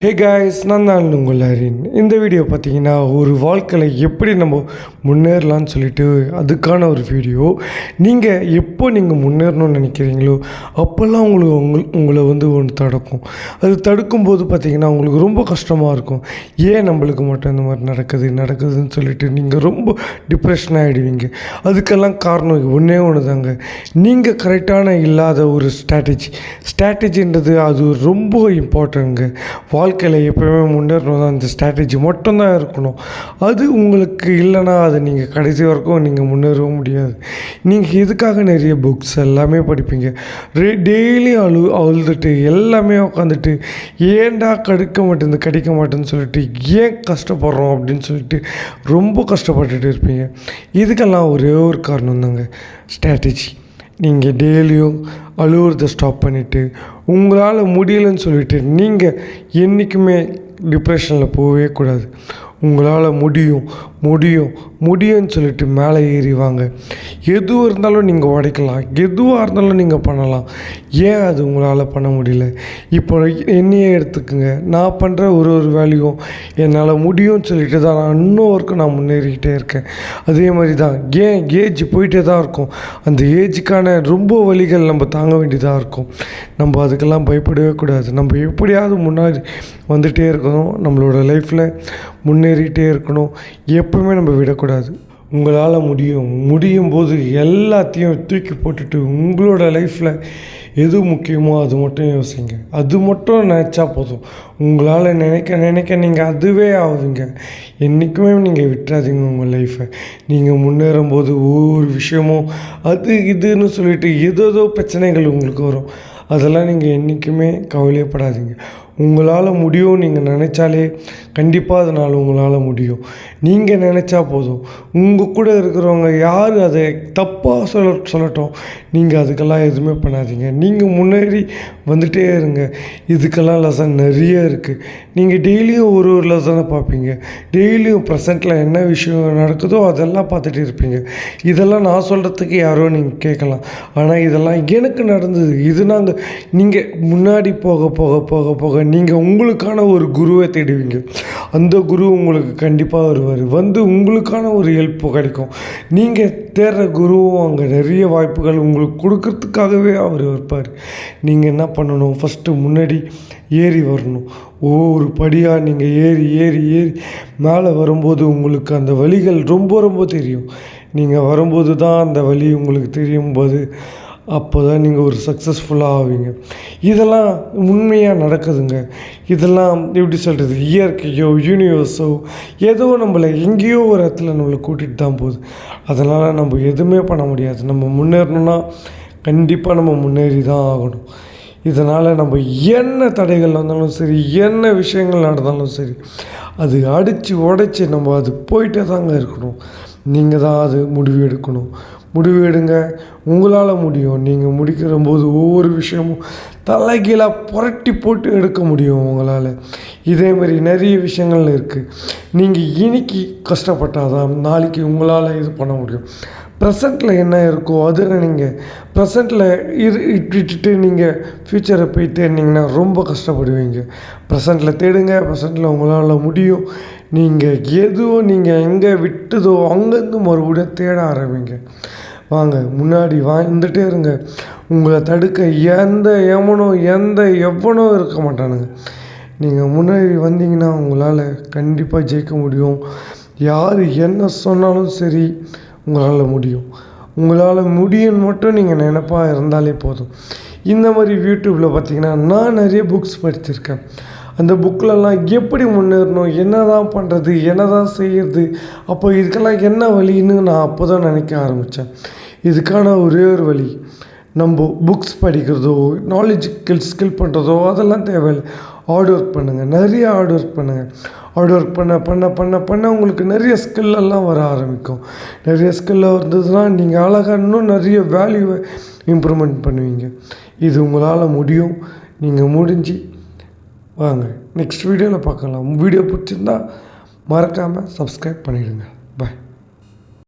Hey guys, நான் தான் உங்கள் ஹரின். இந்த வீடியோ பார்த்தீங்கன்னா ஒரு வாழ்க்கையில் எப்படி நம்ம முன்னேறலான்னு சொல்லிட்டு அதுக்கான ஒரு வீடியோ. நீங்கள் முன்னேறணும்னு நினைக்கிறீங்களோ அப்போல்லாம் உங்களை ஒன்று தடுக்கும். அது தடுக்கும்போது பார்த்தீங்கன்னா உங்களுக்கு ரொம்ப கஷ்டமாக இருக்கும். ஏன் நம்மளுக்கு மட்டும் இந்த மாதிரி நடக்குதுன்னு சொல்லிட்டு நீங்கள் ரொம்ப டிப்ரெஷன் ஆகிடுவீங்க. அதுக்கெல்லாம் காரணம் ஒன்று தாங்க, நீங்கள் கரெக்டான இல்லாத ஒரு ஸ்ட்ராட்டஜின்றது அது ரொம்ப இம்பார்ட்டன்ட்ங்க. வாழ்க்கையில் எப்போயுமே முன்னேறணும் தான் அந்த ஸ்ட்ராட்டஜி மட்டும்தான் இருக்கணும். அது உங்களுக்கு இல்லைன்னா அது நீங்கள் கடைசி வரைக்கும் நீங்கள் முன்னேறவும் முடியாது. நீங்கள் இதுக்காக நிறைய புக்ஸ் எல்லாமே படிப்பீங்க. டெய்லியும் அழுதுட்டு எல்லாமே உட்காந்துட்டு ஏன்டா கிடைக்க மாட்டேன்னு சொல்லிட்டு ஏன் கஷ்டப்படுறோம் அப்படின்னு சொல்லிட்டு ரொம்ப கஷ்டப்பட்டுட்டு இருப்பீங்க. இதுக்கெல்லாம் ஒரே ஒரு காரணம் தாங்க, ஸ்ட்ராட்டஜி. நீங்கள் டெய்லியும் அழுவுறதை ஸ்டாப் பண்ணிவிட்டு உங்களால் முடியலைன்னு சொல்லிவிட்டு நீங்கள் என்றைக்குமே டிப்ரெஷனில் போகவே கூடாது. உங்களால் முடியும்னு சொல்லிட்டு மேலே ஏறி வாங்க. எதுவாக இருந்தாலும் நீங்கள் உடைக்கலாம், எதுவாக இருந்தாலும் நீங்கள் பண்ணலாம். ஏன் அது உங்களால் பண்ண முடியல? இப்போ என்னையே எடுத்துக்கோங்க. நான் பண்ணுற ஒரு வேலையும் என்னால் முடியும்னு சொல்லிட்டு தான் நான் இன்னும் வரைக்கும் நான் முன்னேறிக்கிட்டே இருக்கேன். அதே மாதிரி தான் ஏஜ் போயிட்டே தான் இருக்கும். அந்த ஏஜுக்கான ரொம்ப வலிகள் நம்ம தாங்க வேண்டியதாக இருக்கும். நம்ம அதுக்கெல்லாம் பயப்படவே கூடாது. நம்ம எப்படியாவது முன்னாடி வந்துகிட்டே இருக்கணும். நம்மளோட லைஃப்பில் முன்னேறிகிட்டே இருக்கணும். எப்பவுமே நம்ம விடக்கூடாது. உங்களால் முடியும் போது எல்லாத்தையும் தூக்கி போட்டுட்டு உங்களோட லைஃப்பில் எது முக்கியமோ அது மட்டும் யோசிங்க. அது மட்டும் நினச்சா போதும். உங்களால் நினைக்க நீங்கள் அதுவே ஆகுவீங்க. என்றைக்குமே நீங்கள் விட்டுறாதீங்க உங்கள் லைஃப்பை. நீங்கள் முன்னேறும்போது ஒவ்வொரு விஷயமும் அது இதுன்னு சொல்லிட்டு ஏதோ பிரச்சனைகள் உங்களுக்கு வரும். அதெல்லாம் நீங்கள் என்றைக்குமே கவலையப்படாதீங்க. உங்களால் முடியும் நீங்கள் நினச்சாலே கண்டிப்பாக அதனால் உங்களால் முடியும். நீங்கள் நினச்சா போதும். உங்கள் கூட இருக்கிறவங்க யார் அதை தப்பாக சொல்லட்டும், நீங்கள் அதுக்கெல்லாம் எதுவுமே பண்ணாதீங்க. நீங்கள் முன்னேறி வந்துகிட்டே இருங்க. இதுக்கெல்லாம் லெசன் நிறைய இருக்குது. நீங்கள் டெய்லியும் ஒரு லெசனை பார்ப்பீங்க. டெய்லியும் ப்ரெசண்ட்டில் என்ன விஷயம் நடக்குதோ அதெல்லாம் பார்த்துட்டு இருப்பீங்க. இதெல்லாம் நான் சொல்கிறதுக்கு யாரோ நீங்கள் கேட்கலாம், ஆனால் இதெல்லாம் எனக்கு நடந்தது. இது நீங்கள் முன்னாடி போக நீங்கள் உங்களுக்கான ஒரு குருவை தேடுவீங்க. அந்த குரு உங்களுக்கு கண்டிப்பாக வருவார். உங்களுக்கான ஒரு ஹெல்ப் கிடைக்கும். நீங்கள் தேடுற குருவும் அங்கே நிறைய வாய்ப்புகள் உங்களுக்கு கொடுக்கறதுக்காகவே அவர் இருப்பார். நீங்கள் என்ன பண்ணணும், ஃபஸ்ட்டு முன்னாடி ஏறி வரணும். ஒவ்வொரு படியாக நீங்கள் ஏறி மேலே வரும்போது உங்களுக்கு அந்த வலிகள் ரொம்ப தெரியும். நீங்கள் வரும்போது தான் அந்த வலி உங்களுக்கு தெரியும் போது அப்போ தான் நீங்கள் ஒரு சக்ஸஸ்ஃபுல்லாக ஆவீங்க. இதெல்லாம் உண்மையாக நடக்குதுங்க. இதெல்லாம் எப்படி சொல்கிறது, இயற்கையோ யூனிவர்ஸோ ஏதோ நம்மளை எங்கேயோ ஒரு இடத்துல நம்மளை கூட்டிகிட்டு தான் போகுது. அதனால் நம்ம எதுவுமே பண்ண முடியாது. நம்ம முன்னேறணுன்னா கண்டிப்பாக நம்ம முன்னேறி தான் ஆகணும். இதனால் நம்ம என்ன தடைகள் வந்தாலும் சரி, என்ன விஷயங்கள் நடந்தாலும் சரி, அது அடித்து உடைச்சி நம்ம அது போயிட்டே தாங்க இருக்கணும். நீங்கள் தான் அது முடிவு எடுங்க. உங்களால் முடியும். நீங்கள் முடிக்கிறம்போது ஒவ்வொரு விஷயமும் தலைகீழாக புரட்டி போட்டு எடுக்க முடியும் உங்களால். இதேமாரி நிறைய விஷயங்கள் இருக்குது. நீங்கள் இன்னைக்கு கஷ்டப்பட்டால் தான் நாளைக்கு உங்களால் இது பண்ண முடியும். ப்ரெசண்ட்டில் என்ன இருக்கோ அதில் நீங்கள் ப்ரெசண்ட்டில் விட்டுட்டு நீங்கள் ஃப்யூச்சரை போய் தேடினீங்கன்னா ரொம்ப கஷ்டப்படுவீங்க. ப்ரெசண்ட்டில் தேடுங்க. ப்ரெசண்ட்டில் உங்களால் முடியும். நீங்கள் எதுவும் நீங்கள் எங்கே விட்டதோ அங்கேருந்து மறுபடியும் தேட ஆரம்பிங்க. வாங்க, முன்னாடி வந்துட்டே இருங்க. உங்களை தடுக்க எந்த எவனோ இருக்க மாட்டானுங்க. நீங்கள் முன்னாடி வந்தீங்கன்னா உங்களால் கண்டிப்பாக ஜெயிக்க முடியும். யார் என்ன சொன்னாலும் சரி, உங்களால் முடியும்னு மட்டும் நீங்கள் நினைப்பாக இருந்தாலே போதும். இந்த மாதிரி யூடியூப்பில் பார்த்தீங்கன்னா நான் நிறைய புக்ஸ் படிச்சிருக்கேன். அந்த புக்கிலலாம் எப்படி முன்னேறணும், என்ன தான் பண்ணுறது, என்ன தான் செய்கிறது, அப்போ இதுக்கெல்லாம் என்ன வழின்னு நான் அப்போ தான் நினைக்க ஆரம்பித்தேன். இதுக்கான ஒரே ஒரு வழி, நம்ம புக்ஸ் படிக்கிறதோ நாலேஜ் ஸ்கில் பண்ணுறதோ அதெல்லாம் தேவையில்லை. ஹார்ட் ஒர்க் பண்ணுங்கள். நிறைய ஹார்ட் ஒர்க் பண்ணுங்கள். ஹார்ட் ஒர்க் பண்ண உங்களுக்கு நிறைய ஸ்கில்லெல்லாம் வர ஆரம்பிக்கும். நிறைய ஸ்கில்ல வந்ததுன்னா நீங்கள் அழகாக இன்னும் நிறைய வேல்யூவை இம்ப்ரூவ்மெண்ட் பண்ணுவீங்க. இது உங்களால் முடியும். நீங்கள் முடிஞ்சு வாங்க, நெக்ஸ்ட் வீடியோவில் பார்க்கலாம். வீடியோ பிடிச்சிருந்தா மறக்காமல் சப்ஸ்கிரைப் பண்ணிவிடுங்க. பாய்.